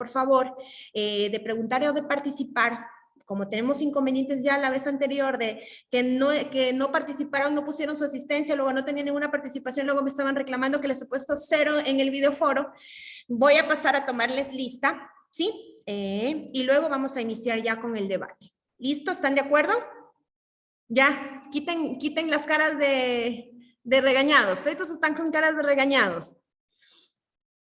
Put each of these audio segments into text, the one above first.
por favor, de preguntar o de participar. Como tenemos inconvenientes ya la vez anterior de que no participaron, no pusieron su asistencia, luego no tenían ninguna participación, luego me estaban reclamando que les he puesto 0 en el videoforo, voy a pasar a tomarles lista, ¿sí? Y luego vamos a iniciar ya con el debate. ¿Listo? ¿Están de acuerdo? Ya, quiten las caras de regañados. Estos están con caras de regañados.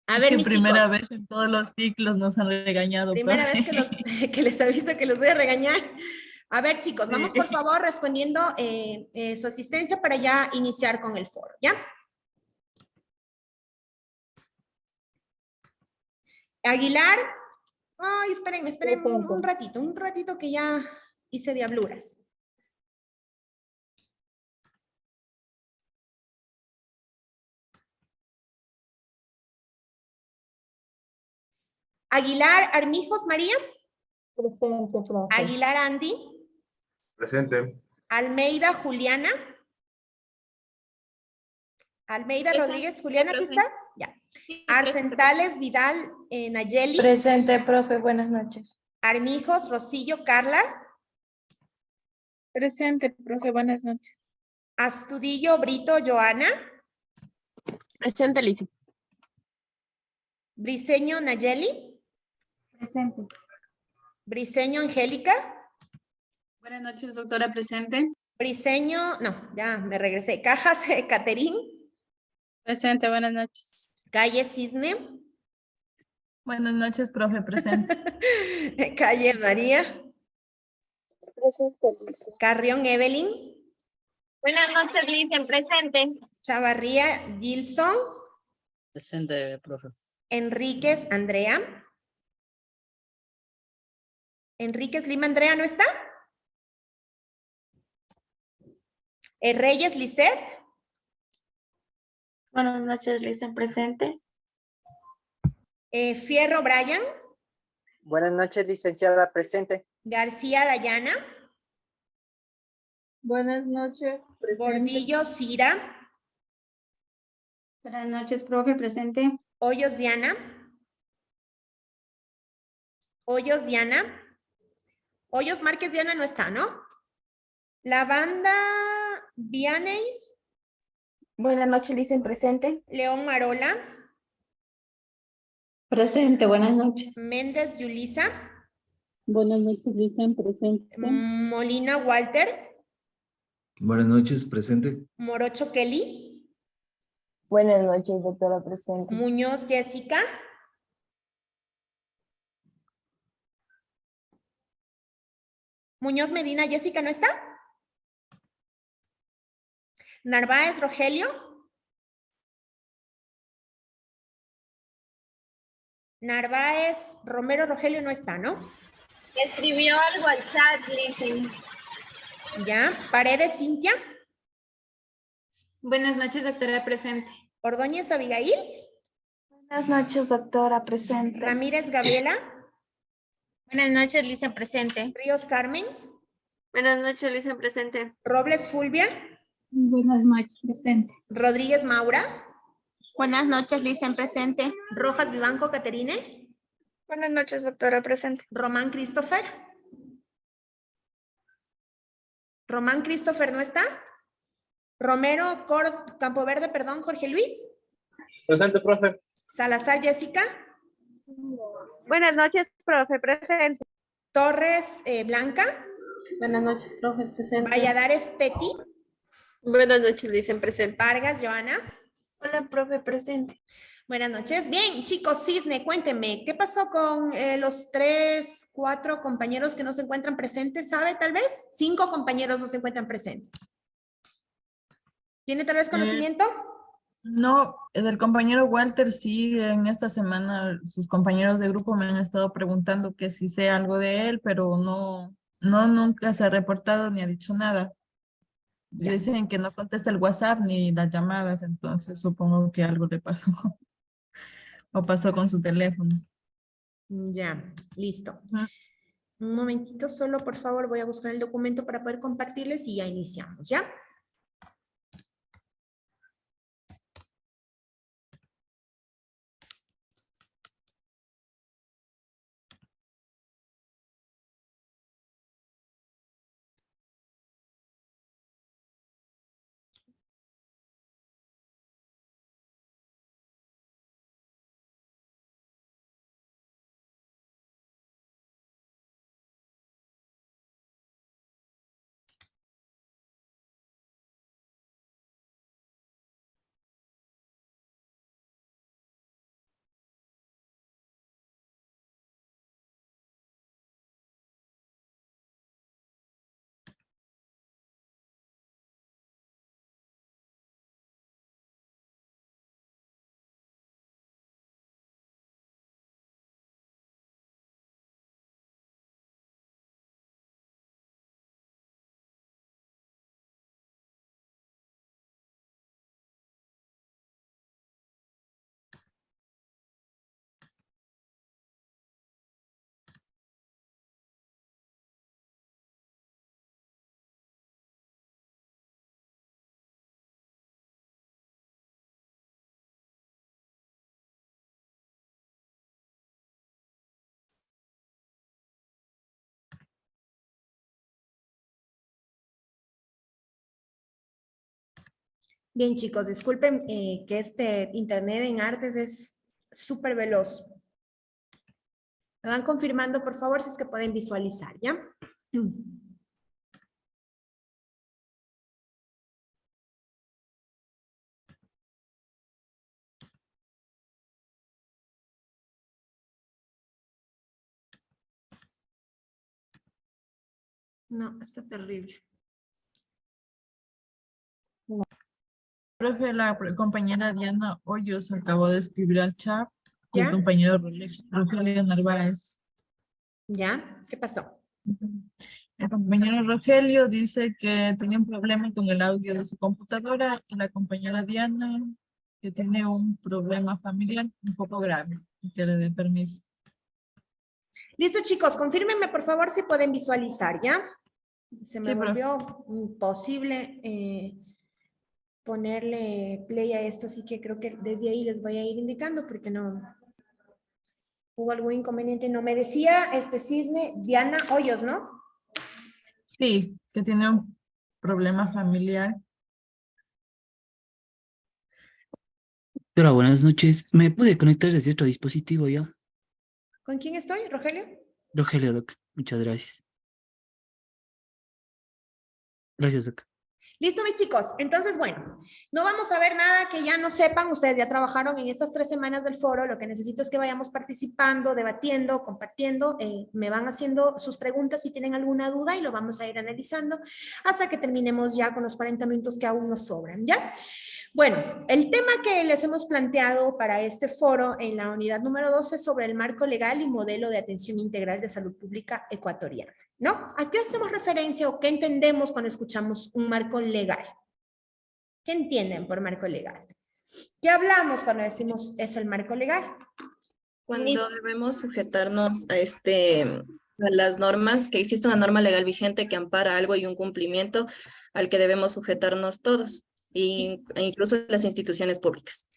A ver, Que mis primera chicos. vez en todos los ciclos nos han regañado, Primera profe. vez que les aviso que los voy a regañar. A ver, chicos, vamos por Sí. favor respondiendo su asistencia para ya iniciar con el foro, ¿ya? Aguilar. Ay, espérenme un ratito que ya hice diabluras. Aguilar Armijos María. Presente, profe. Aguilar Andy. Presente. Almeida Juliana. Almeida Presente, Rodríguez Juliana, ¿sí profe. está? Ya. Sí, Arcentales Vidal Nayeli. Presente, profe. Buenas noches. Armijos Rosillo Carla. Presente, profe. Buenas noches. Astudillo Brito Joana. Presente, Lizy. Briseño Nayeli. Presente. Briseño Angélica. Buenas noches, doctora, presente. Briseño, no, ya me regresé. Cajas Caterín. Presente, buenas noches. Calle Cisne. Buenas noches, profe, presente. Calle María. Presente, Lizy. Carrión Evelyn. Buenas noches, Lizy, presente. Chavarría Gilson. Presente, profe. Enríquez Andrea. Enríquez Lima Andrea, ¿no está? Reyes Lisette. Buenas noches, Lizy, presente. Fierro Brian. Buenas noches, licenciada, presente. García Dayana. Buenas noches, Gordillo Cira. Buenas noches, profe, presente. Hoyos Diana. Hoyos Diana. Hoyos Márquez Diana no está, ¿no? Lavanda Vianey. Buenas noches, Lizy, presente. León Marola. Presente, buenas noches. Méndez Yulisa. Buenas noches, Lizy, presente. Molina Walter. Buenas noches, presente. Morocho Kelly. Buenas noches, doctora, presente. Muñoz Jessica. Muñoz Medina Jessica, ¿no está? Narváez Rogelio. Narváez Romero Rogelio no está, ¿no? Escribió algo al chat, Lizy. Ya. Paredes Cintia. Buenas noches, doctora, presente. Ordóñez Abigail. Buenas noches, doctora, presente. Ramírez Gabriela. Buenas noches, Lizy, presente. Ríos Carmen. Buenas noches, Lizy, presente. Robles Fulvia. Buenas noches, presente. Rodríguez Maura. Buenas noches, Lizy, presente. Rojas Vivanco Caterine. Buenas noches, doctora, presente. Román Christopher. Román Christopher no está. Romero Campoverde, perdón, Jorge Luis. Presente, profe. Salazar Jessica. Buenas noches, profe, presente. Torres Blanca. Buenas noches, profe, presente. Valladares Petty. Buenas noches, Lizy, presente. Vargas Joana. Hola, profe, presente. Buenas noches. Bien, chicos, Cisne, cuéntenme, ¿qué pasó con los 3, 4 compañeros que no se encuentran presentes? ¿Sabe tal vez? 5 compañeros no se encuentran presentes. ¿Tiene tal vez conocimiento? No, del compañero Walter, sí, en esta semana sus compañeros de grupo me han estado preguntando que si sé algo de él, pero nunca se ha reportado ni ha dicho nada. Ya. Dicen que no contesta el WhatsApp ni las llamadas, entonces supongo que algo le pasó o pasó con su teléfono. Ya, listo. Ujú. Un momentito solo, por favor, voy a buscar el documento para poder compartirles y ya iniciamos, ¿ya? Bien, chicos, disculpen que este internet en artes es súper veloz. Me van confirmando, por favor, si es que pueden visualizar, ¿ya? No, está terrible. Profe, la compañera Diana Hoyos acabó de escribir al chat. Y ¿Ya? el compañero Rogelio Narváez. ¿Ya? ¿Qué pasó? El compañero Rogelio dice que tenía un problema con el audio de su computadora y la compañera Diana que tiene un problema familiar un poco grave y que le dé permiso. Listo, chicos, confírmenme, por favor, si pueden visualizar, ¿ya? Se me Sí, profe. volvió imposible ponerle play a esto, así que creo que desde ahí les voy a ir indicando porque no hubo algún inconveniente. No me decía Cisne, Diana Hoyos, ¿no? Sí, que tiene un problema familiar. Doctora, buenas noches. ¿Me pude conectar desde otro dispositivo ya? ¿Con quién estoy, Rogelio? Rogelio, Doc. Muchas gracias. Gracias, Doc. Listo, mis chicos. Entonces, bueno, no vamos a ver nada que ya no sepan. Ustedes ya trabajaron en estas 3 semanas del foro. Lo que necesito es que vayamos participando, debatiendo, compartiendo. Me van haciendo sus preguntas si tienen alguna duda y lo vamos a ir analizando hasta que terminemos ya con los 40 minutos que aún nos sobran, ¿ya? Bueno, el tema que les hemos planteado para este foro en la unidad número 12 es sobre el marco legal y modelo de atención integral de salud pública ecuatoriana, ¿no? ¿A qué hacemos referencia o qué entendemos cuando escuchamos un marco legal? ¿Qué entienden por marco legal? ¿Qué hablamos cuando decimos es el marco legal? Cuando debemos sujetarnos a las normas, que existe una norma legal vigente que ampara algo y un cumplimiento al que debemos sujetarnos todos, e incluso las instituciones públicas.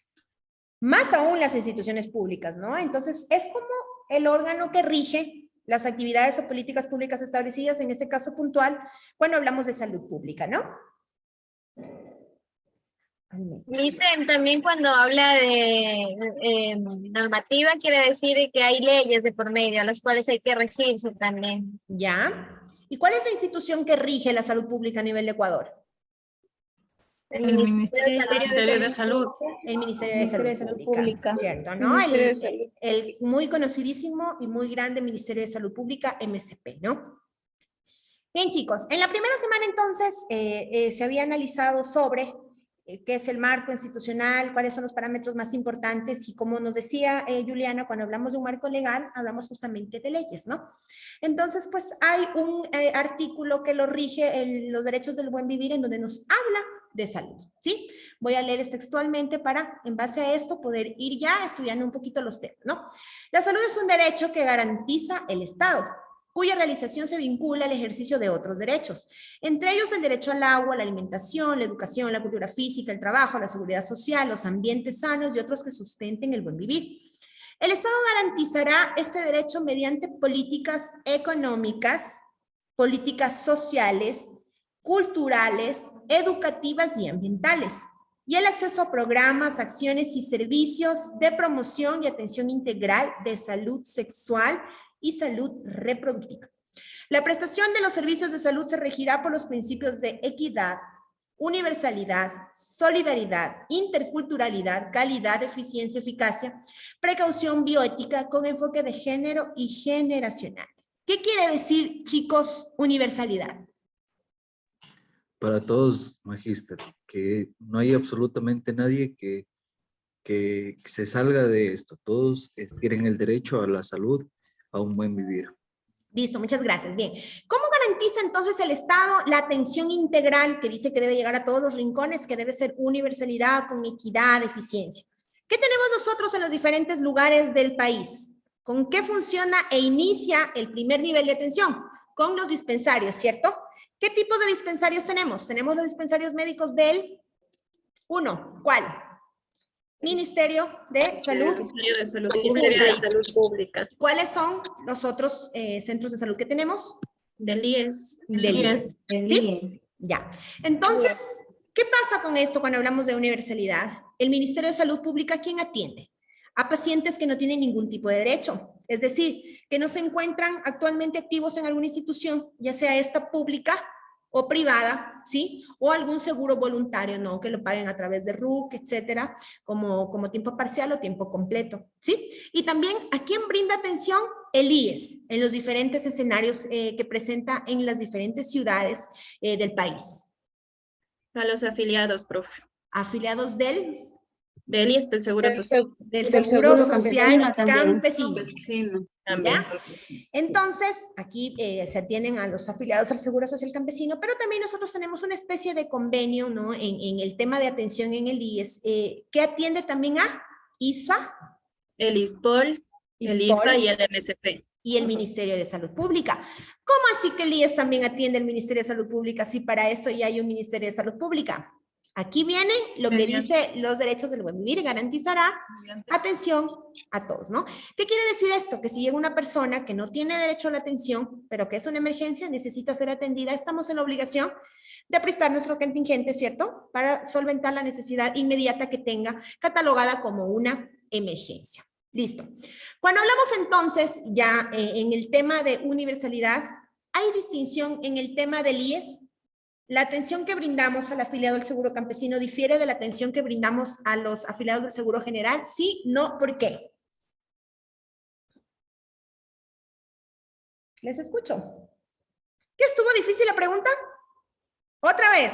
Más aún las instituciones públicas, ¿no? Entonces, es como el órgano que rige las actividades o políticas públicas establecidas, en este caso puntual, cuando hablamos de salud pública, ¿no? Dicen también cuando habla de normativa, quiere decir que hay leyes de por medio a las cuales hay que regirse también. ¿Ya? ¿Y cuál es la institución que rige la salud pública a nivel de Ecuador? El Ministerio de Salud. El Ministerio de Salud Pública, ¿cierto? ¿No? El muy conocidísimo y muy grande Ministerio de Salud Pública, MSP, ¿no? Bien, chicos, en la primera semana entonces se había analizado sobre qué es el marco institucional, cuáles son los parámetros más importantes y como nos decía Juliana, cuando hablamos de un marco legal, hablamos justamente de leyes, ¿no? Entonces, pues hay un artículo que lo rige los derechos del buen vivir en donde nos habla de salud, ¿sí? Voy a leer textualmente para, en base a esto, poder ir ya estudiando un poquito los temas, ¿no? La salud es un derecho que garantiza el Estado, cuya realización se vincula al ejercicio de otros derechos, entre ellos el derecho al agua, la alimentación, la educación, la cultura física, el trabajo, la seguridad social, los ambientes sanos y otros que sustenten el buen vivir. El Estado garantizará este derecho mediante políticas económicas, políticas sociales, culturales, educativas y ambientales, y el acceso a programas, acciones y servicios de promoción y atención integral de salud sexual y salud reproductiva. La prestación de los servicios de salud se regirá por los principios de equidad, universalidad, solidaridad, interculturalidad, calidad, eficiencia, eficacia, precaución bioética con enfoque de género y generacional. ¿Qué quiere decir, chicos, universalidad? Para todos, magíster, que no hay absolutamente nadie que se salga de esto. Todos tienen el derecho a la salud, a un buen vivir. Listo, muchas gracias. Bien, ¿cómo garantiza entonces el Estado la atención integral que dice que debe llegar a todos los rincones, que debe ser universalidad con equidad, eficiencia? ¿Qué tenemos nosotros en los diferentes lugares del país? ¿Con qué funciona e inicia el primer nivel de atención? Con los dispensarios, ¿cierto? ¿Qué tipos de dispensarios tenemos? Tenemos los dispensarios médicos del 1. ¿Cuál? Ministerio de Salud. Ministerio de Salud Pública. ¿Cuáles son los otros centros de salud que tenemos? Del IES. Del IES. ¿Sí? Ya. Entonces, ¿Qué pasa con esto cuando hablamos de universalidad? El Ministerio de Salud Pública, ¿quién atiende? A pacientes que no tienen ningún tipo de derecho, es decir, que no se encuentran actualmente activos en alguna institución, ya sea esta pública o privada, ¿sí? O algún seguro voluntario, ¿no? Que lo paguen a través de RUC, etcétera, como tiempo parcial o tiempo completo, ¿sí? Y también, ¿a quién brinda atención? El IES, en los diferentes escenarios que presenta en las diferentes ciudades del país. A los afiliados, profe. Afiliados del Del IES, del Seguro Social. Del Del Seguro Seguro Social Campesino Campesino. También. ¿Ya? Entonces, aquí se atienden a los afiliados al Seguro Social Campesino, pero también nosotros tenemos una especie de convenio, ¿no? En el tema de atención en el IES, que atiende también a ISFA, El ISPOL, el ISPA y el MSP. y el Ministerio de Salud Pública. ¿Cómo así que el IES también atiende el Ministerio de Salud Pública si para eso ya hay un Ministerio de Salud Pública? Aquí viene lo que dice los derechos del buen vivir y garantizará atención a todos, ¿no? ¿Qué quiere decir esto? Que si llega una persona que no tiene derecho a la atención, pero que es una emergencia, necesita ser atendida, estamos en la obligación de prestar nuestro contingente, ¿cierto? Para solventar la necesidad inmediata que tenga, catalogada como una emergencia. Listo. Cuando hablamos entonces ya en el tema de universalidad, ¿hay distinción en el tema del IES? ¿La atención que brindamos al afiliado del Seguro Campesino difiere de la atención que brindamos a los afiliados del Seguro General? Sí, no, ¿por qué? Les escucho. ¿Qué estuvo difícil la pregunta? Otra vez.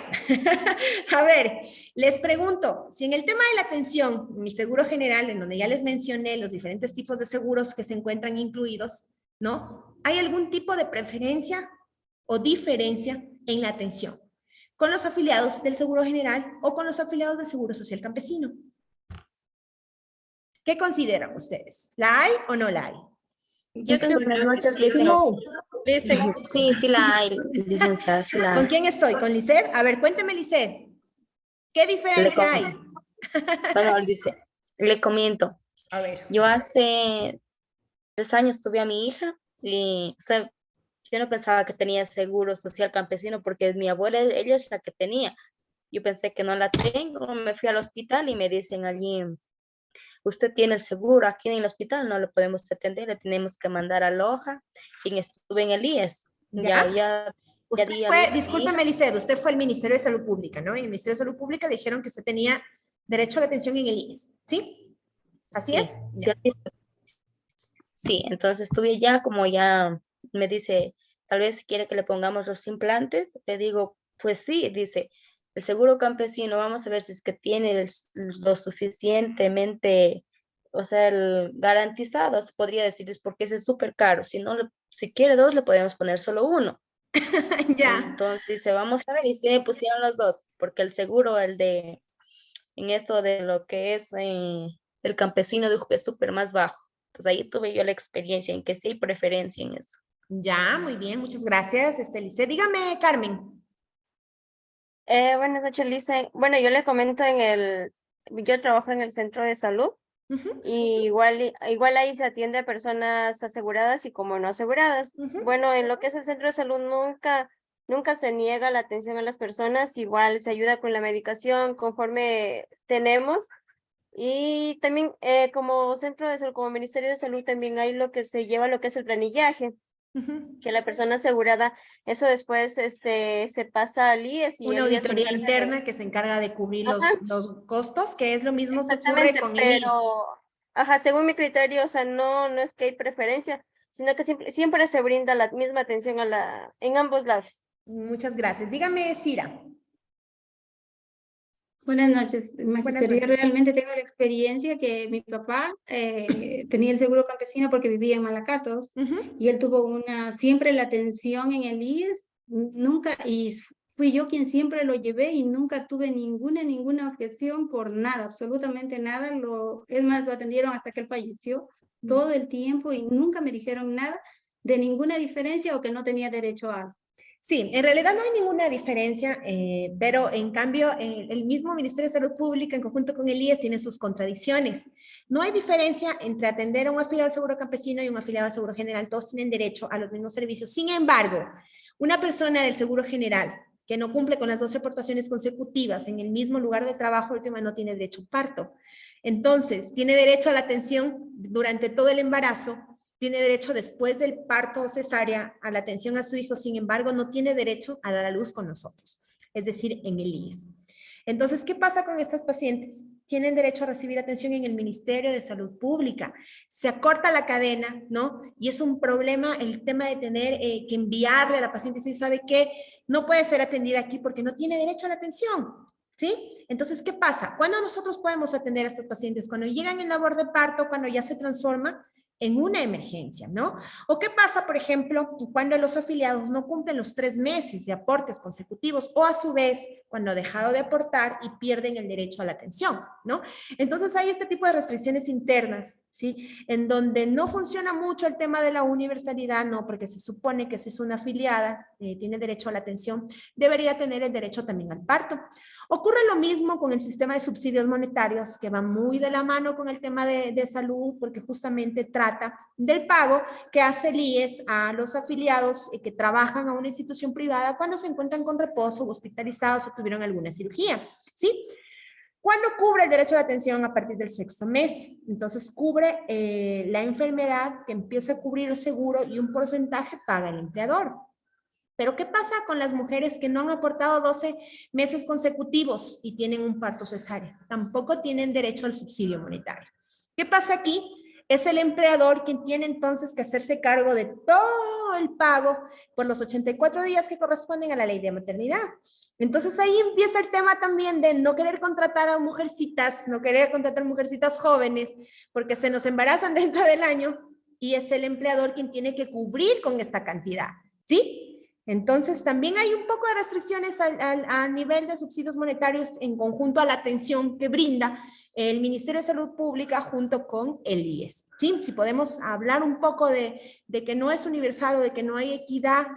A ver, les pregunto, si en el tema de la atención, en el Seguro General, en donde ya les mencioné los diferentes tipos de seguros que se encuentran incluidos, ¿no? ¿Hay algún tipo de preferencia o diferencia en la atención con los afiliados del Seguro General o con los afiliados del Seguro Social Campesino? ¿Qué consideran ustedes? ¿La hay o no la hay? Yo Buenas considero noches, Lice. Sí, sí la hay, licenciada, sí la ¿Con hay. quién estoy? ¿Con Lisset? A ver, cuénteme, Lisset. ¿Qué diferencia hay? Bueno, dice, le comento. A ver. Yo hace 3 años tuve a mi hija y, o sea, yo no pensaba que tenía seguro social campesino porque mi abuela, ella es la que tenía. Yo pensé que no la tengo, me fui al hospital y me dicen allí, usted tiene el seguro, aquí en el hospital no lo podemos atender, le tenemos que mandar a Loja y estuve en el IES. ¿Ya? Usted di a fue, luz a mi discúlpame, hija. Lisset, usted fue al Ministerio de Salud Pública, ¿no? En el Ministerio de Salud Pública le dijeron que usted tenía derecho a la atención en el IES, ¿sí? ¿Así Sí, es? sí, Ya. así es. Sí, entonces estuve allá, como ya me dice, tal vez quiere que le pongamos los implantes. Le digo, pues sí, dice, el seguro campesino, vamos a ver si es que tiene lo suficientemente, o sea, el garantizado, se podría decirles, porque ese es súper caro. Si no, si quiere 2, le podemos poner solo 1. Ya. Entonces dice, vamos a ver, y sí me pusieron los 2, porque el seguro, en esto de lo que es el campesino, dijo que es súper más bajo. Entonces ahí tuve yo la experiencia en que sí hay preferencia en eso. Ya, muy bien, muchas gracias, Lisset. Dígame, Carmen. Buenas noches, Lisa. Bueno, yo le comento yo trabajo en el centro de salud y igual ahí se atiende a personas aseguradas y como no aseguradas. Bueno, en lo que es el centro de salud nunca se niega la atención a las personas, igual se ayuda con la medicación conforme tenemos. Y también como centro de salud, como Ministerio de Salud, también hay lo que se lleva lo que es el planillaje. Que la persona asegurada, eso después se pasa al IES. Y Una el IES se auditoría encarga interna que se encarga de cubrir los costos, que es lo mismo que ocurre exactamente, con el IES. pero, según mi criterio, o sea, no es que hay preferencia, sino que siempre se brinda la misma atención en ambos lados. Muchas gracias. Dígame, Cira. Buenas noches, magistería. noches. Realmente tengo la experiencia que mi papá tenía el seguro campesino porque vivía en Malacatos y él tuvo siempre la atención en el IES, nunca, y fui yo quien siempre lo llevé y nunca tuve ninguna objeción por nada, absolutamente nada. Es más, lo atendieron hasta que él falleció todo el tiempo y nunca me dijeron nada de ninguna diferencia o que no tenía derecho a algo. Sí, en realidad no hay ninguna diferencia, pero en cambio el mismo Ministerio de Salud Pública en conjunto con el IES tiene sus contradicciones. No hay diferencia entre atender a un afiliado al Seguro Campesino y un afiliado al Seguro General. Todos tienen derecho a los mismos servicios. Sin embargo, una persona del Seguro General que no cumple con las 12 aportaciones consecutivas en el mismo lugar de trabajo, el tema no tiene derecho a parto. Entonces, tiene derecho a la atención durante todo el embarazo, tiene derecho después del parto o cesárea a la atención a su hijo, sin embargo, no tiene derecho a dar a luz con nosotros, es decir, en el IES. Entonces, ¿qué pasa con estas pacientes? Tienen derecho a recibir atención en el Ministerio de Salud Pública. Se acorta la cadena, ¿no? Y es un problema el tema de tener que enviarle a la paciente si sabe que no puede ser atendida aquí porque no tiene derecho a la atención, ¿sí? Entonces, ¿qué pasa? ¿Cuándo nosotros podemos atender a estas pacientes? Cuando llegan en labor de parto, cuando ya se transforma en una emergencia, ¿no? ¿O qué pasa, por ejemplo, cuando los afiliados no cumplen los 3 meses de aportes consecutivos o a su vez cuando ha dejado de aportar y pierden el derecho a la atención, ¿no? Entonces hay este tipo de restricciones internas, ¿sí? En donde no funciona mucho el tema de la universalidad, ¿no? Porque se supone que si es una afiliada, tiene derecho a la atención, debería tener el derecho también al parto. Ocurre lo mismo con el sistema de subsidios monetarios, que va muy de la mano con el tema de salud, porque justamente trata del pago que hace el IES a los afiliados que trabajan a una institución privada cuando se encuentran con reposo, hospitalizados o tuvieron alguna cirugía, ¿sí? ¿Cuándo cubre el derecho de atención? A partir del 6º mes. Entonces cubre la enfermedad que empieza a cubrir el seguro y un porcentaje paga el empleador. Pero ¿qué pasa con las mujeres que no han aportado 12 meses consecutivos y tienen un parto cesáreo? Tampoco tienen derecho al subsidio monetario. ¿Qué pasa aquí? Es el empleador quien tiene entonces que hacerse cargo de todo el pago por los 84 días que corresponden a la ley de maternidad. Entonces ahí empieza el tema también de no querer contratar a mujercitas, no querer contratar mujercitas jóvenes, porque se nos embarazan dentro del año y es el empleador quien tiene que cubrir con esta cantidad, ¿sí? Entonces, también hay un poco de restricciones a nivel de subsidios monetarios en conjunto a la atención que brinda el Ministerio de Salud Pública junto con el IES. ¿Sí? Si podemos hablar un poco de que no es universal o de que no hay equidad,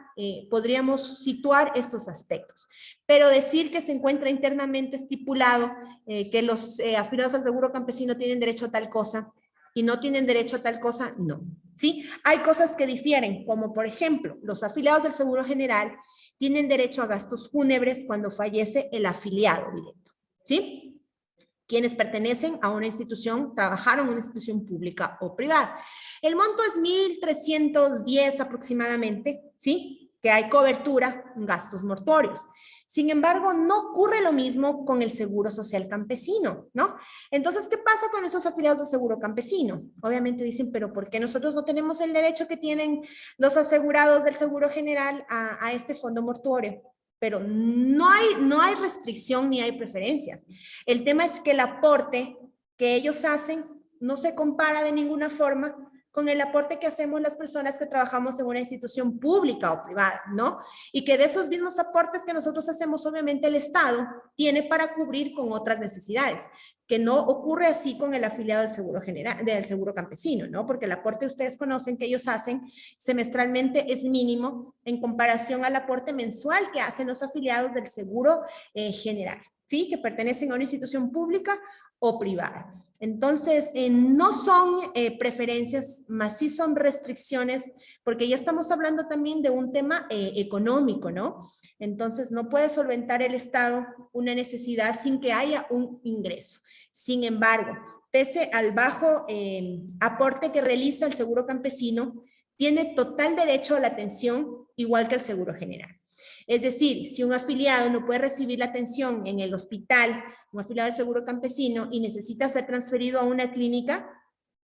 podríamos situar estos aspectos. Pero decir que se encuentra internamente estipulado que los afiliados al seguro campesino tienen derecho a tal cosa, y no tienen derecho a tal cosa, no. ¿Sí? Hay cosas que difieren, como por ejemplo, los afiliados del Seguro General tienen derecho a gastos fúnebres cuando fallece el afiliado directo, ¿sí? Quienes pertenecen a una institución, trabajaron en una institución pública o privada. El monto es 1.310 aproximadamente, ¿sí? Que hay cobertura en gastos mortuorios. Sin embargo, no ocurre lo mismo con el Seguro Social Campesino, ¿no? Entonces, ¿qué pasa con esos afiliados del Seguro Campesino? Obviamente dicen, pero ¿por qué nosotros no tenemos el derecho que tienen los asegurados del Seguro General a este fondo mortuorio? Pero no hay restricción ni hay preferencias. El tema es que el aporte que ellos hacen no se compara de ninguna forma con el aporte que hacemos las personas que trabajamos en una institución pública o privada, ¿no? Y que de esos mismos aportes que nosotros hacemos, obviamente el Estado tiene para cubrir con otras necesidades, que no ocurre así con el afiliado del Seguro General, del Seguro Campesino, ¿no? Porque el aporte ustedes conocen que ellos hacen semestralmente es mínimo en comparación al aporte mensual que hacen los afiliados del Seguro General, ¿sí? Que pertenecen a una institución pública o privada. Entonces, no son preferencias, más sí son restricciones, porque ya estamos hablando también de un tema económico, ¿no? Entonces, no puede solventar el Estado una necesidad sin que haya un ingreso. Sin embargo, pese al bajo aporte que realiza el Seguro Campesino, tiene total derecho a la atención igual que el Seguro General. Es decir, si un afiliado no puede recibir la atención en el hospital, un afiliado del Seguro Campesino, y necesita ser transferido a una clínica,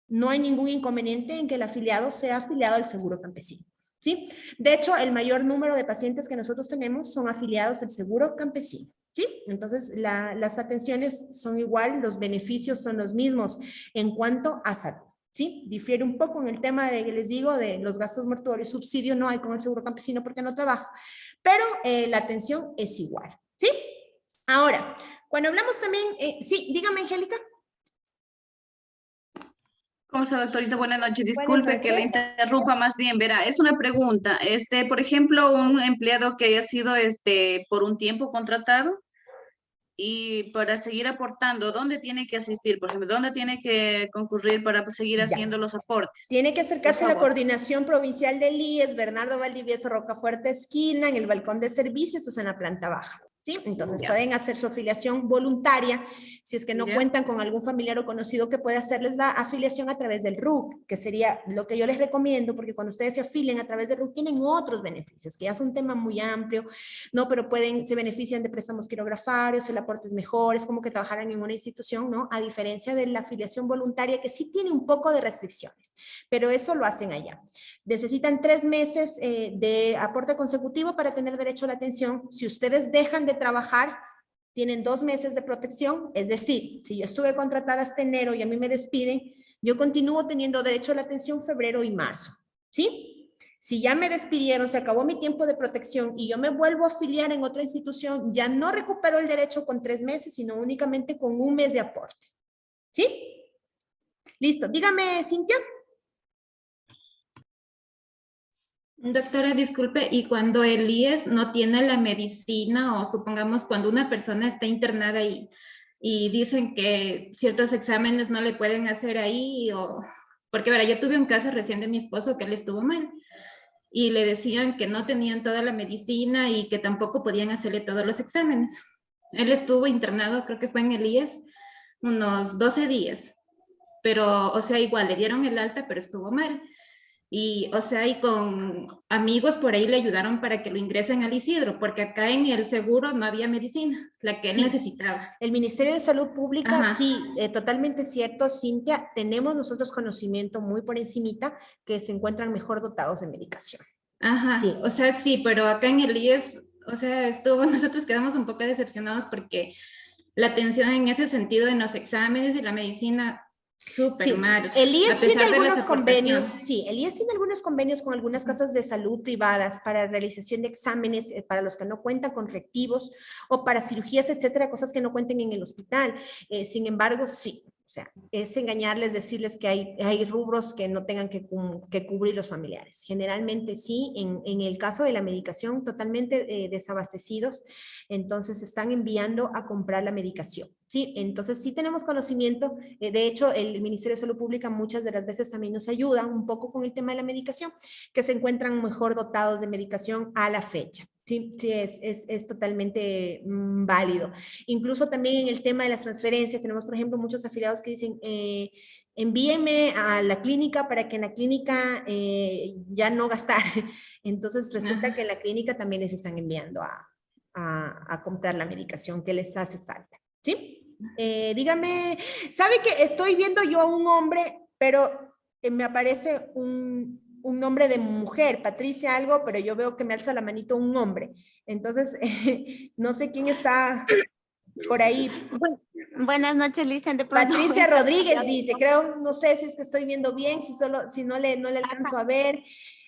no hay ningún inconveniente en que el afiliado sea afiliado al Seguro Campesino, ¿sí? De hecho, el mayor número de pacientes que nosotros tenemos son afiliados al Seguro Campesino, ¿sí? Entonces, las atenciones son igual, los beneficios son los mismos en cuanto a salud. ¿Sí? Difiere un poco en el tema de, les digo, de los gastos mortuorios, subsidio no hay con el Seguro Campesino porque no trabaja, pero la atención es igual, ¿sí? Ahora, cuando hablamos también, sí, dígame, Angélica. ¿Cómo está, doctorita? Buenas noches. Disculpe que la interrumpa, más bien, verá, es una pregunta. Por ejemplo, un empleado que haya sido por un tiempo contratado y para seguir aportando, ¿dónde tiene que asistir? Por ejemplo, ¿dónde tiene que concurrir para seguir haciendo los aportes? Tiene que acercarse a la favor. Coordinación Provincial del IES, Bernardo Valdivieso, Rocafuerte esquina, en el balcón de servicios, esto es en la planta baja. ¿Sí? Entonces pueden hacer su afiliación voluntaria si es que no cuentan con algún familiar o conocido que pueda hacerles la afiliación a través del RUC, que sería lo que yo les recomiendo, porque cuando ustedes se afilien a través del RUC tienen otros beneficios, que ya es un tema muy amplio, ¿no? Pero se benefician de préstamos quirografarios, el aporte es mejor, es como que trabajaran en una institución, ¿no? A diferencia de la afiliación voluntaria, que sí tiene un poco de restricciones, pero eso lo hacen allá. Necesitan 3 meses de aporte consecutivo para tener derecho a la atención. Si ustedes dejan de trabajar, tienen 2 meses de protección, es decir, si yo estuve contratada hasta enero y a mí me despiden, yo continúo teniendo derecho a la atención febrero y marzo, ¿sí? Si ya me despidieron, se acabó mi tiempo de protección y yo me vuelvo a afiliar en otra institución, ya no recupero el derecho con 3 meses, sino únicamente con 1 mes de aporte, ¿sí? Listo, dígame, Cintia. Doctora, disculpe, y cuando el IES no tiene la medicina, o supongamos cuando una persona está internada y dicen que ciertos exámenes no le pueden hacer ahí, porque verá, yo tuve un caso recién de mi esposo que él estuvo mal y le decían que no tenían toda la medicina y que tampoco podían hacerle todos los exámenes. Él estuvo internado, creo que fue en el IES, unos 12 días, pero, o sea, igual le dieron el alta, pero estuvo mal. Y, o sea, y con amigos por ahí le ayudaron para que lo ingresen al Isidro, porque acá en el seguro no había medicina, la que él necesitaba. El Ministerio de Salud Pública, sí, totalmente cierto, Cintia, tenemos nosotros conocimiento muy por encimita que se encuentran mejor dotados de medicación. Ajá, sí. O sea, sí, pero acá en el IES, o sea, nosotros quedamos un poco decepcionados porque la atención en ese sentido en los exámenes y la medicina súper mal. El IES tiene algunos convenios, sí, el IES tiene algunos convenios con algunas casas de salud privadas para realización de exámenes para los que no cuentan con reactivos o para cirugías, etcétera, cosas que no cuenten en el hospital. Sin embargo, sí, o sea, es engañarles, decirles que hay rubros que no tengan que cubrir los familiares. Generalmente sí, en el caso de la medicación, totalmente desabastecidos, entonces están enviando a comprar la medicación. Sí, entonces sí tenemos conocimiento. De hecho, el Ministerio de Salud Pública muchas de las veces también nos ayuda un poco con el tema de la medicación, que se encuentran mejor dotados de medicación a la fecha. Sí, sí, es totalmente válido. Incluso también en el tema de las transferencias, tenemos, por ejemplo, muchos afiliados que dicen, envíenme a la clínica para que en la clínica ya no gastar. Entonces resulta que en la clínica también les están enviando a comprar la medicación que les hace falta. ¿Sí? Dígame, ¿sabe que estoy viendo yo a un hombre, pero me aparece un nombre de mujer, Patricia algo, pero yo veo que me alza la manito un hombre. Entonces, no sé quién está por ahí. Buenas noches, Lisa. De pronto, Patricia Rodríguez dice, creo, no sé si es que estoy viendo bien, si no le alcanzo a ver.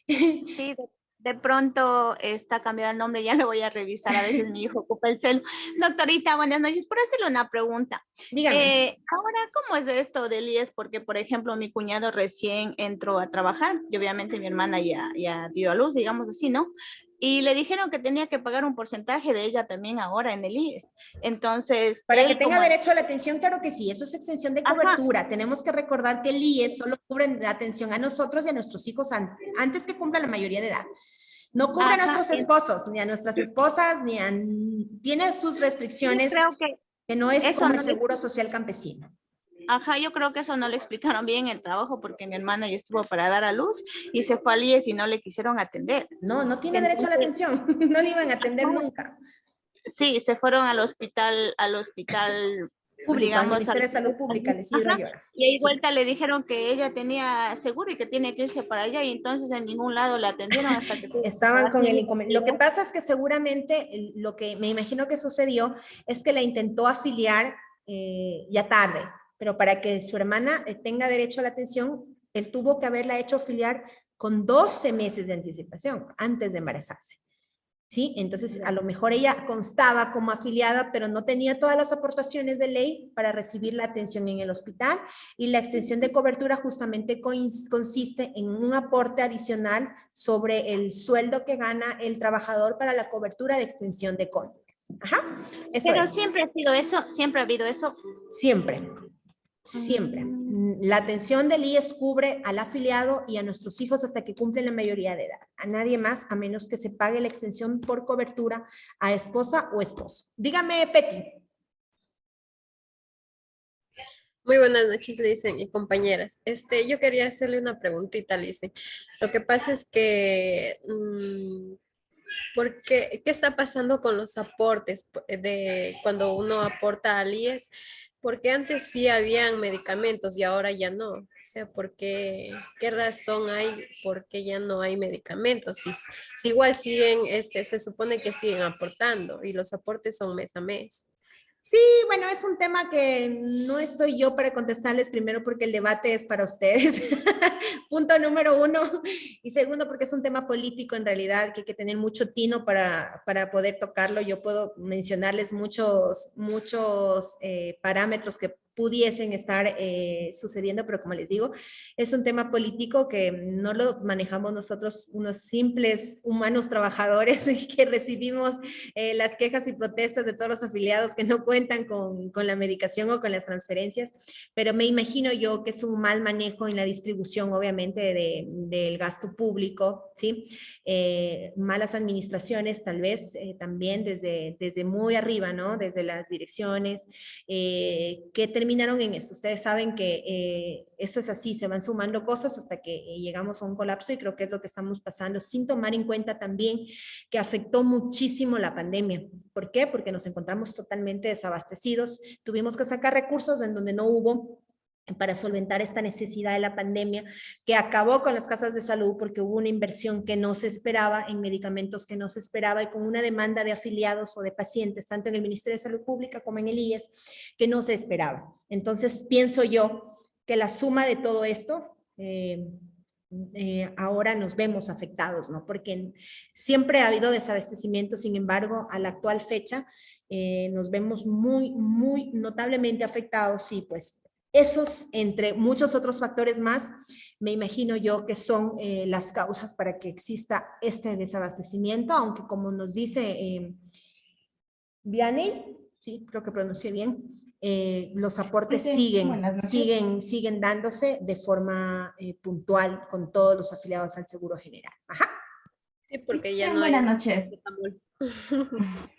Sí, de pronto está cambiado el nombre, ya lo voy a revisar, a veces mi hijo ocupa el celu. Doctorita, buenas noches, por hacerle una pregunta. Dígame. Ahora, ¿cómo es de esto del IES? Porque, por ejemplo, mi cuñado recién entró a trabajar y obviamente mi hermana ya dio a luz, digamos así, ¿no? Y le dijeron que tenía que pagar un porcentaje de ella también ahora en el IES. Entonces... Para que tenga derecho a la atención, claro que sí, eso es extensión de cobertura. Ajá. Tenemos que recordar que el IES solo cubre la atención a nosotros y a nuestros hijos antes que cumplan la mayoría de edad. No cubre a nuestros esposos, ni a nuestras esposas, ni a... Tiene sus restricciones, creo que no es como el Seguro Social Campesino. Ajá, yo creo que eso no le explicaron bien el trabajo porque mi hermana ya estuvo para dar a luz y se fue al IES y no le quisieron atender. No tiene derecho a la atención, no le iban a atender nunca. Sí, se fueron al hospital público, digamos, al Ministerio de Salud Pública, al Isidro Ayora. Y ahí vuelta le dijeron que ella tenía seguro y que tenía que irse para allá y entonces en ningún lado la atendieron hasta que... Estaban con el inconveniente. Lo que pasa es que seguramente lo que me imagino que sucedió es que la intentó afiliar ya tarde, pero para que su hermana tenga derecho a la atención, él tuvo que haberla hecho afiliar con 12 meses de anticipación antes de embarazarse. ¿Sí? Entonces, a lo mejor ella constaba como afiliada, pero no tenía todas las aportaciones de ley para recibir la atención en el hospital y la extensión de cobertura justamente consiste en un aporte adicional sobre el sueldo que gana el trabajador para la cobertura de extensión de cónyuge. Ajá, eso Pero es. siempre ha sido eso, siempre ha habido eso. Siempre, siempre. La atención del IES cubre al afiliado y a nuestros hijos hasta que cumplen la mayoría de edad. A nadie más, a menos que se pague la extensión por cobertura a esposa o esposo. Dígame, Peti. Muy buenas noches, Licen, y compañeras. Yo quería hacerle una preguntita, Licen. Lo que pasa es que, ¿qué está pasando con los aportes de cuando uno aporta al IES? Porque antes sí habían medicamentos y ahora ya no. O sea, ¿qué razón hay por qué ya no hay medicamentos? Si igual siguen, se supone que siguen aportando y los aportes son mes a mes. Sí, bueno, es un tema que no estoy yo para contestarles, primero porque el debate es para ustedes, punto número uno, y segundo porque es un tema político en realidad, que hay que tener mucho tino para poder tocarlo. Yo puedo mencionarles muchos parámetros que pudiesen estar sucediendo, pero como les digo, es un tema político que no lo manejamos nosotros, unos simples humanos trabajadores que recibimos las quejas y protestas de todos los afiliados que no cuentan con la medicación o con las transferencias, pero me imagino yo que es un mal manejo en la distribución, obviamente, del gasto público, ¿sí? Malas administraciones, tal vez, también desde muy arriba, ¿no? Desde las direcciones, que terminaron en esto. Ustedes saben que eso es así, se van sumando cosas hasta que llegamos a un colapso, y creo que es lo que estamos pasando, sin tomar en cuenta también que afectó muchísimo la pandemia. ¿Por qué? Porque nos encontramos totalmente desabastecidos, tuvimos que sacar recursos en donde no hubo para solventar esta necesidad de la pandemia, que acabó con las casas de salud porque hubo una inversión que no se esperaba en medicamentos que no se esperaba, y con una demanda de afiliados o de pacientes, tanto en el Ministerio de Salud Pública como en el IES, que no se esperaba. Entonces, pienso yo que la suma de todo esto, ahora nos vemos afectados, ¿no? Porque siempre ha habido desabastecimiento, sin embargo, a la actual fecha, nos vemos muy, muy notablemente afectados, y pues esos, entre muchos otros factores más, me imagino yo que son las causas para que exista este desabastecimiento, aunque como nos dice Vianney, sí, creo que pronuncié bien, los aportes siguen dándose de forma puntual con todos los afiliados al Seguro General. Ajá. Sí, porque ya no hay. Buenas noches.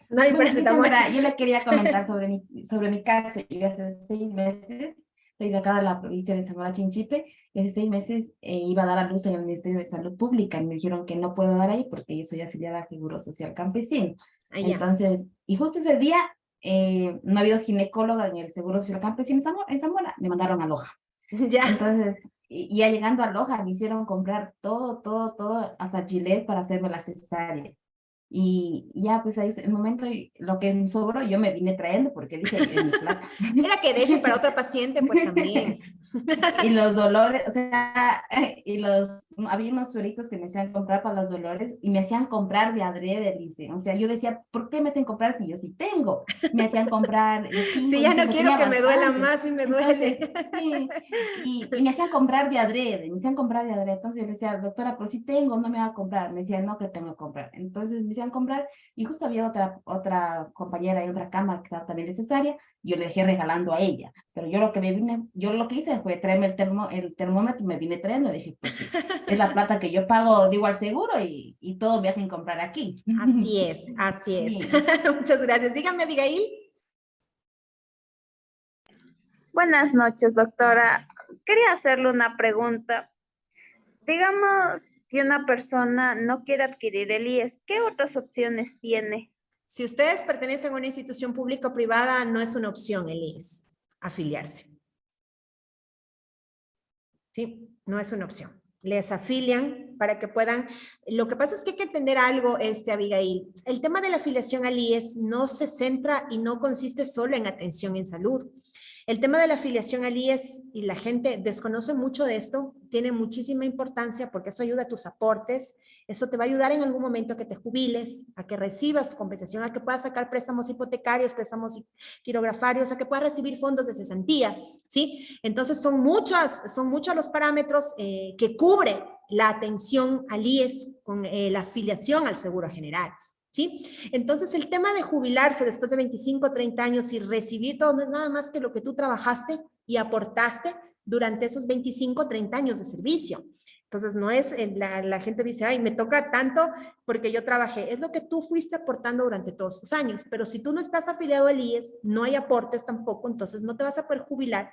No hay paracetamol. Yo le quería comentar sobre mi caso. Yo hace 6 meses, soy de acá de la provincia de Zamora Chinchipe, y hace 6 meses iba a dar a luz en el Ministerio de Salud Pública, y me dijeron que no puedo dar ahí porque yo soy afiliada al Seguro Social Campesino. Entonces, y justo ese día no ha habido ginecóloga en el Seguro Social Campesino en Zamora, me mandaron a Loja. Entonces, y ya llegando a Loja, me hicieron comprar todo, hasta Gillette para hacerme la cesárea. Y ya, pues ahí, el momento, lo que me sobró, yo me vine trayendo porque dije, es mi plata. Mira que deje para otro paciente, pues también. Y los dolores, o sea, había unos sueritos que me hacían comprar para los dolores, y me hacían comprar de adrede, dice. O sea, yo decía, ¿por qué me hacen comprar si yo sí tengo? Me hacían comprar. Si ya no quiero que me duela más, y me duele. Entonces, sí, y me hacían comprar de adrede, Entonces yo le decía, doctora, pero si tengo, no me va a comprar. Me decía, no, que tengo que comprar. Entonces me hacían comprar, y justo había otra compañera en otra cama que estaba también necesaria, yo le dejé regalando a ella. Pero yo lo que hice fue traerme el termómetro, me vine trayendo, y dije, pues, es la plata que yo pago, digo, al seguro, y todo me hacen comprar aquí. Así es. Sí. Muchas gracias. Dígame, Abigail. Buenas noches, doctora. Quería hacerle una pregunta. Digamos que una persona no quiere adquirir el IES, ¿qué otras opciones tiene? Si ustedes pertenecen a una institución pública o privada, no es una opción el IES, afiliarse. Sí, no es una opción. Les afilian para que puedan. Lo que pasa es que hay que entender algo, Abigail. El tema de la afiliación al IES no se centra y no consiste solo en atención en salud. El tema de la afiliación al IES, y la gente desconoce mucho de esto, tiene muchísima importancia porque eso ayuda a tus aportes, eso te va a ayudar en algún momento a que te jubiles, a que recibas compensación, a que puedas sacar préstamos hipotecarios, préstamos quirografarios, a que puedas recibir fondos de cesantía, ¿sí? Entonces son muchos los parámetros que cubre la atención al IES con la afiliación al Seguro General, ¿sí? Entonces, el tema de jubilarse después de 25, 30 años y recibir todo no es nada más que lo que tú trabajaste y aportaste durante esos 25, 30 años de servicio. Entonces, no es, la gente dice, ay, me toca tanto porque yo trabajé. Es lo que tú fuiste aportando durante todos estos años. Pero si tú no estás afiliado al IES, no hay aportes tampoco, entonces no te vas a poder jubilar,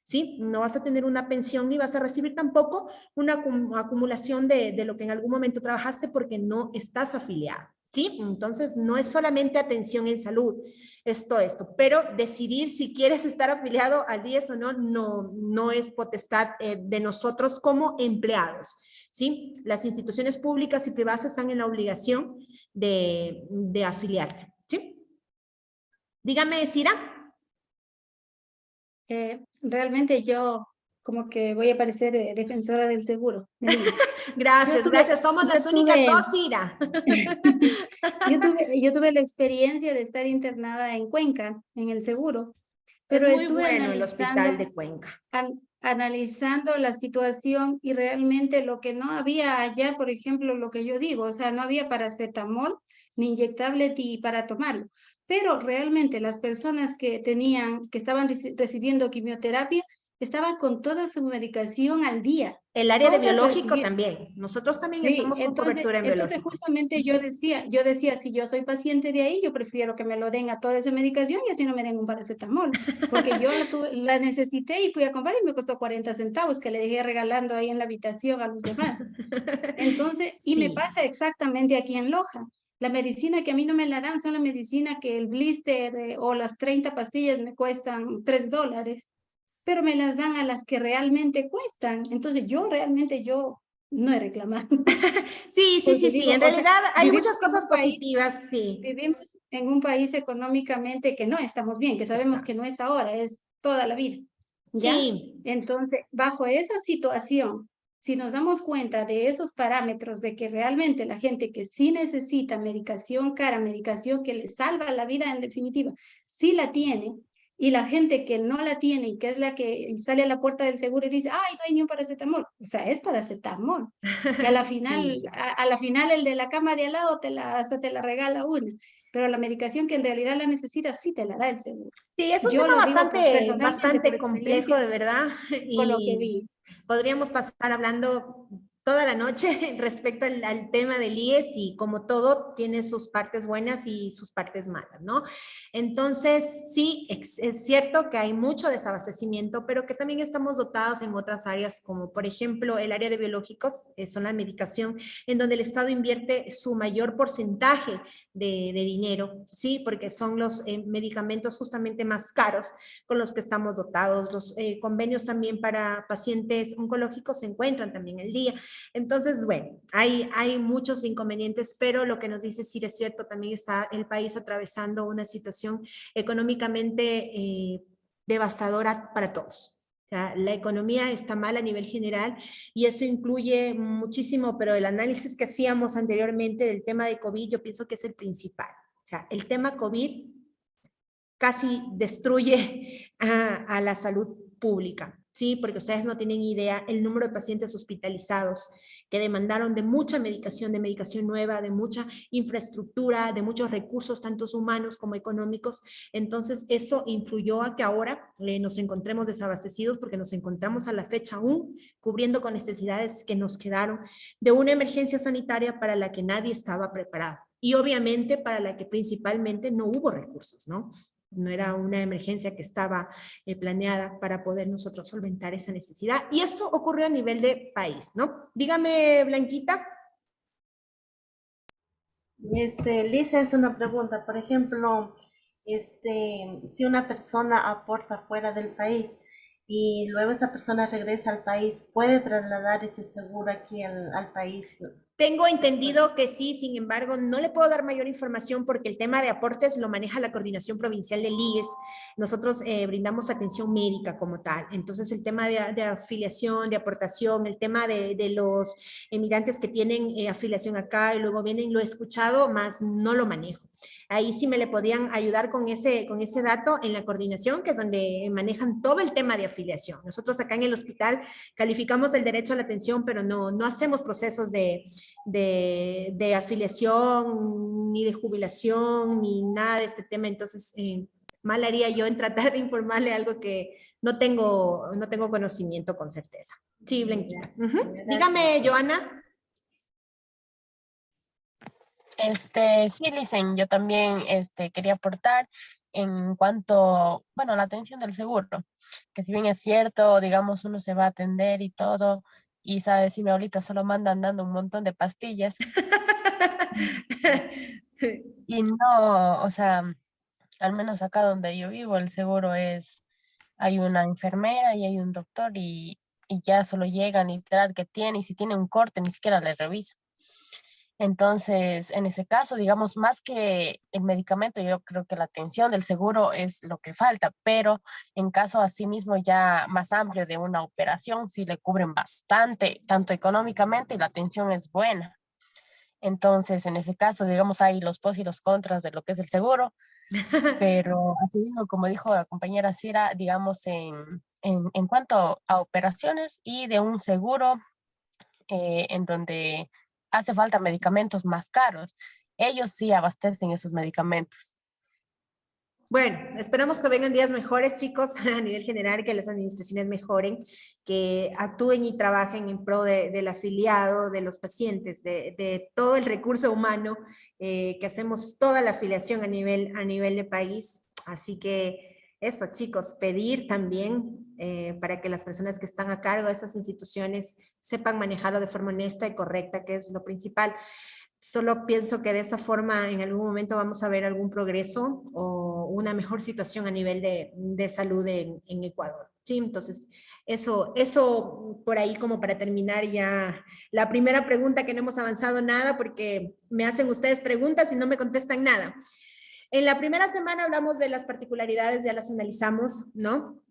¿sí? No vas a tener una pensión ni vas a recibir tampoco una acumulación de lo que en algún momento trabajaste porque no estás afiliado, ¿sí? Entonces, no es solamente atención en salud, esto, pero decidir si quieres estar afiliado al IES o no, no es potestad de nosotros como empleados, ¿sí? Las instituciones públicas y privadas están en la obligación de afiliarte, ¿sí? Dígame, Cira. Realmente yo como que voy a parecer defensora del seguro. Gracias, gracias. Somos las únicas dos, Cira. Yo tuve la experiencia de estar internada en Cuenca, en el seguro, pero es muy estuve bueno el hospital de Cuenca. Analizando la situación y realmente lo que no había allá, por ejemplo, lo que yo digo, o sea, no había paracetamol ni inyectable ni para tomarlo, pero realmente las personas que estaban recibiendo quimioterapia, estaban con toda su medicación al día. El área de biológico también. Nosotros también estamos con cobertura en biológico. Entonces, justamente yo decía, si yo soy paciente de ahí, yo prefiero que me lo den a toda esa medicación y así no me den un paracetamol, porque yo la necesité y fui a comprar y me costó 40 centavos que le dejé regalando ahí en la habitación a los demás. Entonces, y me pasa exactamente aquí en Loja. La medicina que a mí no me la dan son la medicina que el blister o las 30 pastillas me cuestan $3. Pero me las dan a las que realmente cuestan. Entonces yo no he reclamado. Sí. En realidad hay muchas cosas positivas, sí. Vivimos en un país económicamente que no estamos bien, que sabemos que no es ahora, es toda la vida. ¿Ya? Sí. Entonces, bajo esa situación, si nos damos cuenta de esos parámetros de que realmente la gente que sí necesita medicación cara, medicación que le salva la vida en definitiva, sí la tiene, y la gente que no la tiene y que es la que sale a la puerta del seguro y dice, ay, no hay ni un paracetamol. O sea, es paracetamol. Y a la final, a la final el de la cama de al lado hasta te la regala una. Pero la medicación que en realidad la necesitas, sí te la da el seguro. Sí, es un tema bastante complejo, de verdad. Con lo que vi. Podríamos pasar hablando toda la noche respecto al tema del IES y como todo tiene sus partes buenas y sus partes malas, ¿no? Entonces, sí, es cierto que hay mucho desabastecimiento, pero que también estamos dotados en otras áreas, como por ejemplo el área de biológicos, son la medicación, en donde el Estado invierte su mayor porcentaje de dinero, ¿sí? Porque son los medicamentos justamente más caros con los que estamos dotados. Los convenios también para pacientes oncológicos se encuentran también el día. Entonces, bueno, hay muchos inconvenientes, pero lo que nos dice Cira es cierto, también está el país atravesando una situación económicamente devastadora para todos. O sea, la economía está mal a nivel general y eso incluye muchísimo, pero el análisis que hacíamos anteriormente del tema de COVID, yo pienso que es el principal. O sea, el tema COVID casi destruye a la salud pública. Sí, porque ustedes no tienen idea el número de pacientes hospitalizados que demandaron de mucha medicación, de medicación nueva, de mucha infraestructura, de muchos recursos, tanto humanos como económicos. Entonces, eso influyó a que ahora nos encontremos desabastecidos porque nos encontramos a la fecha aún cubriendo con necesidades que nos quedaron de una emergencia sanitaria para la que nadie estaba preparado. Y obviamente para la que principalmente no hubo recursos, ¿no? No era una emergencia que estaba planeada para poder nosotros solventar esa necesidad. Y esto ocurrió a nivel de país, ¿no? Dígame, Blanquita. Lisa, es una pregunta. Por ejemplo, si una persona aporta fuera del país y luego esa persona regresa al país, ¿puede trasladar ese seguro aquí al país? Tengo entendido que sí, sin embargo, no le puedo dar mayor información porque el tema de aportes lo maneja la Coordinación Provincial del IES. Nosotros brindamos atención médica como tal. Entonces, el tema de afiliación, de aportación, el tema de los emigrantes que tienen afiliación acá y luego vienen, lo he escuchado, más no lo manejo. Ahí sí me le podían ayudar con ese dato en la coordinación, que es donde manejan todo el tema de afiliación. Nosotros acá en el hospital calificamos el derecho a la atención, pero no hacemos procesos de afiliación, ni de jubilación, ni nada de este tema. Entonces, mal haría yo en tratar de informarle algo que no tengo conocimiento con certeza. Sí, Blanquita. Dígame, Joana. Sí, Licen, yo también quería aportar en cuanto, bueno, a la atención del seguro, que si bien es cierto, digamos, uno se va a atender y todo, y sabes, si mi abuelita solo manda dando un montón de pastillas, y no, o sea, al menos acá donde yo vivo, el seguro hay una enfermera y hay un doctor y ya solo llegan y literal que tiene, y si tiene un corte, ni siquiera le revisan. Entonces, en ese caso, digamos, más que el medicamento, yo creo que la atención del seguro es lo que falta, pero en caso asimismo ya más amplio de una operación, sí le cubren bastante, tanto económicamente y la atención es buena. Entonces, en ese caso, digamos, hay los pros y los contras de lo que es el seguro, pero así mismo, como dijo la compañera Cira, digamos, en cuanto a operaciones y de un seguro en donde hace falta medicamentos más caros, ellos sí abastecen esos medicamentos. Bueno, esperamos que vengan días mejores, chicos, a nivel general, que las administraciones mejoren, que actúen y trabajen en pro del afiliado, de los pacientes, de todo el recurso humano, que hacemos toda la afiliación a nivel de país. Así que eso, chicos, pedir también para que las personas que están a cargo de esas instituciones sepan manejarlo de forma honesta y correcta, que es lo principal. Solo pienso que de esa forma en algún momento vamos a ver algún progreso o una mejor situación a nivel de salud en Ecuador. ¿Sí? Entonces, eso por ahí como para terminar ya la primera pregunta, que no hemos avanzado nada porque me hacen ustedes preguntas y no me contestan nada. En la primera semana hablamos de las particularidades, ya las analizamos, ¿no?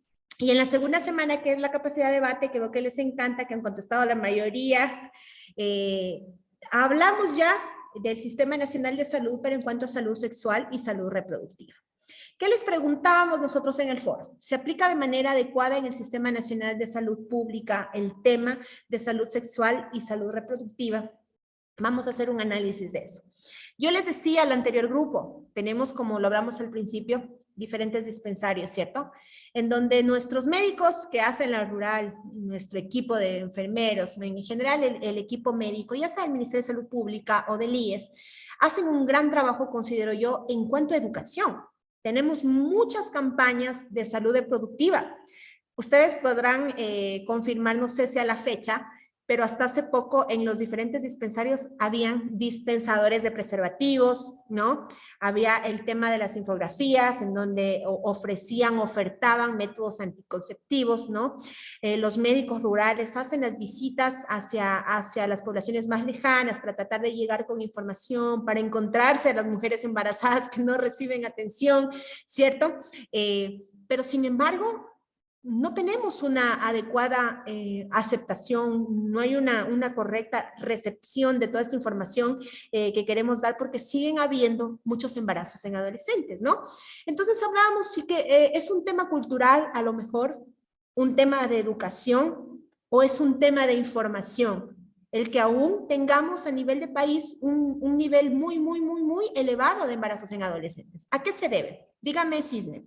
Y en la segunda semana, que es la capacidad de debate, que veo que les encanta, que han contestado la mayoría, hablamos ya del Sistema Nacional de Salud, pero en cuanto a salud sexual y salud reproductiva. ¿Qué les preguntábamos nosotros en el foro? ¿Se aplica de manera adecuada en el Sistema Nacional de Salud Pública el tema de salud sexual y salud reproductiva? Vamos a hacer un análisis de eso. Yo les decía al anterior grupo, tenemos, como lo hablamos al principio, diferentes dispensarios, ¿cierto? En donde nuestros médicos que hacen la rural, nuestro equipo de enfermeros, en general el equipo médico, ya sea el Ministerio de Salud Pública o del IES, hacen un gran trabajo, considero yo, en cuanto a educación. Tenemos muchas campañas de salud reproductiva. Ustedes podrán confirmar, no sé si a la fecha, pero hasta hace poco en los diferentes dispensarios habían dispensadores de preservativos, ¿no? Había el tema de las infografías en donde ofertaban métodos anticonceptivos, ¿no? Los médicos rurales hacen las visitas hacia las poblaciones más lejanas para tratar de llegar con información, para encontrarse a las mujeres embarazadas que no reciben atención, ¿cierto? Pero sin embargo, no tenemos una adecuada aceptación, no hay una correcta recepción de toda esta información que queremos dar, porque siguen habiendo muchos embarazos en adolescentes, ¿no? Entonces hablábamos, sí que es un tema cultural, a lo mejor, un tema de educación, o es un tema de información, el que aún tengamos a nivel de país un nivel muy elevado de embarazos en adolescentes. ¿A qué se debe? Dígame, Cisne.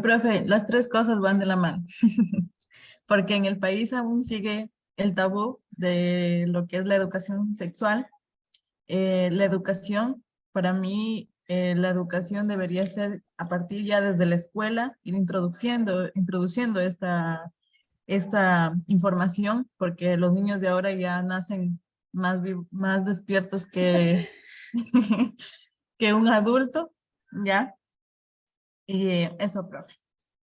Profe, las tres cosas van de la mano, porque en el país aún sigue el tabú de lo que es la educación sexual. La educación, para mí, la educación debería ser a partir ya desde la escuela, ir introduciendo esta información, porque los niños de ahora ya nacen más despiertos que, que un adulto, ¿ya? Y eso, profe.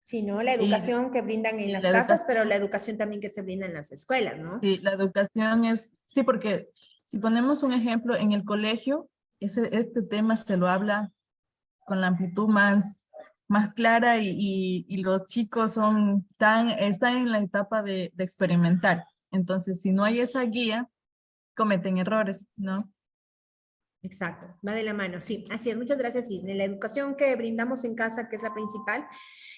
Sí, ¿no? La educación que brindan en las casas, pero la educación también que se brinda en las escuelas, ¿no? Sí, la educación sí, porque si ponemos un ejemplo, en el colegio, este tema se lo habla con la amplitud más clara y los chicos están en la etapa de experimentar. Entonces, si no hay esa guía, cometen errores, ¿no? Exacto, va de la mano, sí, así es. Muchas gracias, Cisne. La educación que brindamos en casa, que es la principal,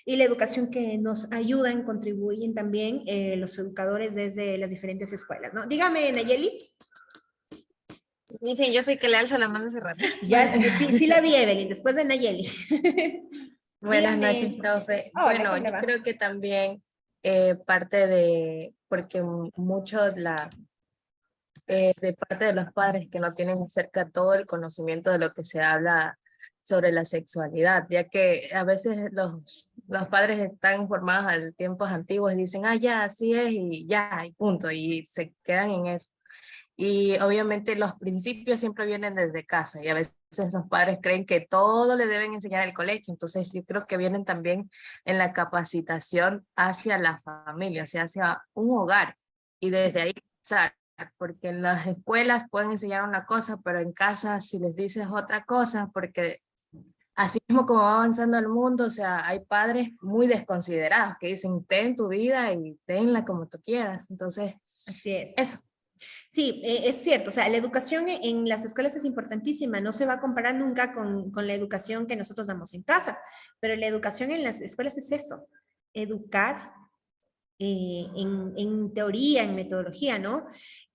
y la educación que nos ayudan, contribuyen también los educadores desde las diferentes escuelas, ¿no? Dígame, Nayeli. Dicen, yo soy que le alzo la mano hace rato. Ya, sí la vi, Evelyn, después de Nayeli. Buenas Dígame. noches, profe. Hola, Bueno, ¿cómo le yo va? creo que también parte de, porque mucho de parte de los padres que no tienen cerca todo el conocimiento de lo que se habla sobre la sexualidad, ya que a veces los padres están formados en tiempos antiguos y dicen, ah, ya, así es, y ya, y punto, y se quedan en eso. Y obviamente los principios siempre vienen desde casa y a veces los padres creen que todo le deben enseñar al colegio, entonces yo creo que vienen también en la capacitación hacia la familia, o sea, hacia un hogar y desde ahí empezar, porque en las escuelas pueden enseñar una cosa, pero en casa si les dices otra cosa, porque así mismo como va avanzando el mundo, o sea, hay padres muy desconsiderados que dicen, ten tu vida y tenla como tú quieras, entonces, así es. Eso. Sí, es cierto, o sea, la educación en las escuelas es importantísima, no se va a comparar nunca con la educación que nosotros damos en casa, pero la educación en las escuelas es eso, educar en teoría, en metodología, ¿no?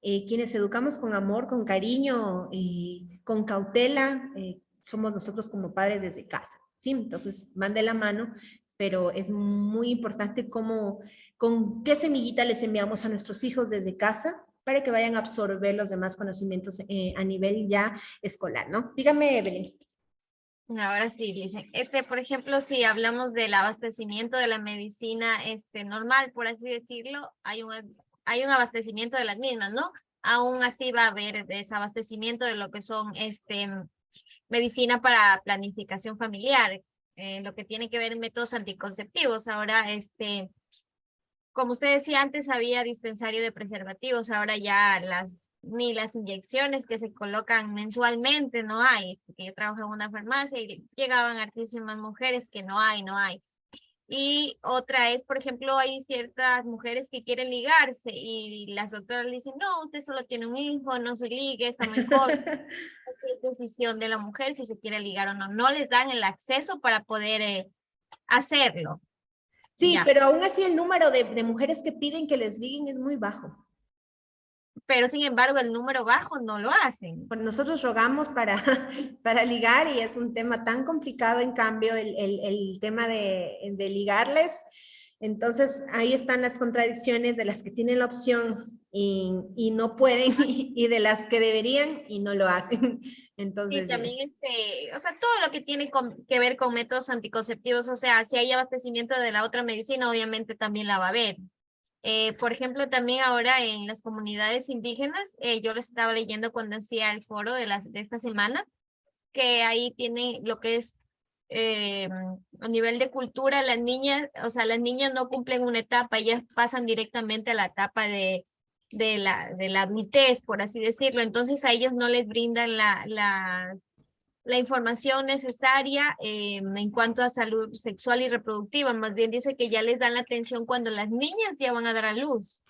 Quienes educamos con amor, con cariño, con cautela, somos nosotros como padres desde casa, ¿sí? Entonces, van de la mano, pero es muy importante con qué semillita les enviamos a nuestros hijos desde casa para que vayan a absorber los demás conocimientos a nivel ya escolar, ¿no? Dígame, Evelyn. Ahora sí, dicen, por ejemplo, si hablamos del abastecimiento de la medicina normal, por así decirlo, hay un abastecimiento de las mismas, ¿no? Aún así va a haber desabastecimiento de lo que son medicina para planificación familiar, lo que tiene que ver en métodos anticonceptivos. Ahora, como usted decía antes, había dispensario de preservativos, ahora ya ni las inyecciones que se colocan mensualmente no hay, porque yo trabajo en una farmacia y llegaban hartísimas mujeres que no hay. Y otra es, por ejemplo, hay ciertas mujeres que quieren ligarse y las doctoras le dicen, no, usted solo tiene un hijo, no se ligue, está muy joven. Es decisión de la mujer si se quiere ligar o no. No les dan el acceso para poder hacerlo. Sí, Ya. pero aún así el número de mujeres que piden que les liguen es muy bajo. Pero sin embargo el número bajo no lo hacen. Pues nosotros rogamos para ligar y es un tema tan complicado en cambio el tema de ligarles. Entonces ahí están las contradicciones de las que tienen la opción y no pueden y de las que deberían y no lo hacen. Entonces, sí, también o sea, todo lo que tiene que ver con métodos anticonceptivos, o sea, si hay abastecimiento de la otra medicina, obviamente también la va a haber. Por ejemplo, también ahora en las comunidades indígenas, yo les estaba leyendo cuando hacía el foro de esta semana, que ahí tienen lo que es a nivel de cultura, las niñas no cumplen una etapa, ellas pasan directamente a la etapa de la adultez, por así decirlo. Entonces a ellos no les brindan la información necesaria en cuanto a salud sexual y reproductiva, más bien dice que ya les dan la atención cuando las niñas ya van a dar a luz.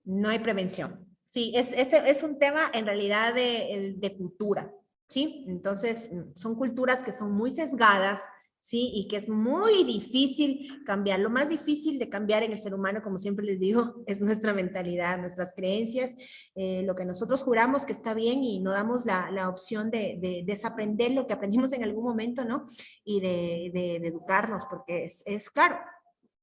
No hay prevención. Sí, es un tema en realidad de cultura, ¿sí? Entonces, son culturas que son muy sesgadas, ¿sí? Y que es muy difícil cambiar. Lo más difícil de cambiar en el ser humano, como siempre les digo, es nuestra mentalidad, nuestras creencias, lo que nosotros juramos que está bien y no damos la opción de desaprender lo que aprendimos en algún momento, ¿no? Y de educarnos, porque es claro,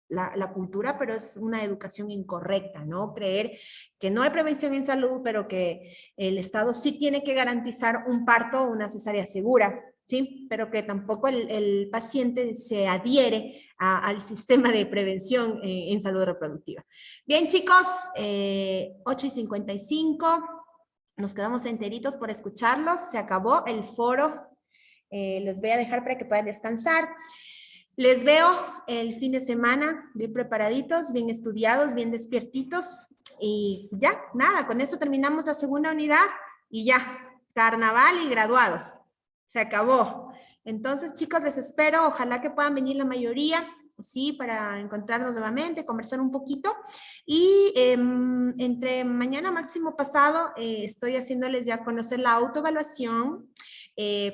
la cultura, pero es una educación incorrecta, ¿no? Creer que no hay prevención en salud, pero que el Estado sí tiene que garantizar un parto o una cesárea segura, ¿sí? Pero que tampoco el paciente se adhiere al sistema de prevención en salud reproductiva. Bien, chicos, 8:55, nos quedamos enteritos por escucharlos, se acabó el foro, los voy a dejar para que puedan descansar. Les veo el fin de semana bien preparaditos, bien estudiados, bien despiertitos y ya, nada, con eso terminamos la segunda unidad y ya, carnaval y graduados. Se acabó. Entonces, chicos, les espero, ojalá que puedan venir la mayoría. sí, para encontrarnos nuevamente, conversar un poquito. Y entre mañana máximo pasado estoy haciéndoles ya conocer la autoevaluación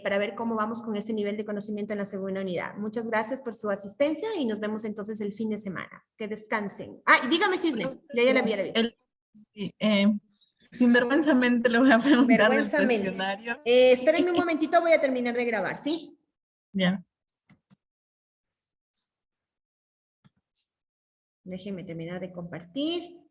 para ver cómo vamos con ese nivel de conocimiento en la segunda unidad. Muchas gracias por su asistencia y nos vemos entonces el fin de semana. Que descansen. Ah, y dígame, Cisne, ya la vi. Sinvergüenzamente le voy a preguntar del cuestionario. Espérenme un momentito, voy a terminar de grabar, ¿sí? Ya. Déjenme terminar de compartir.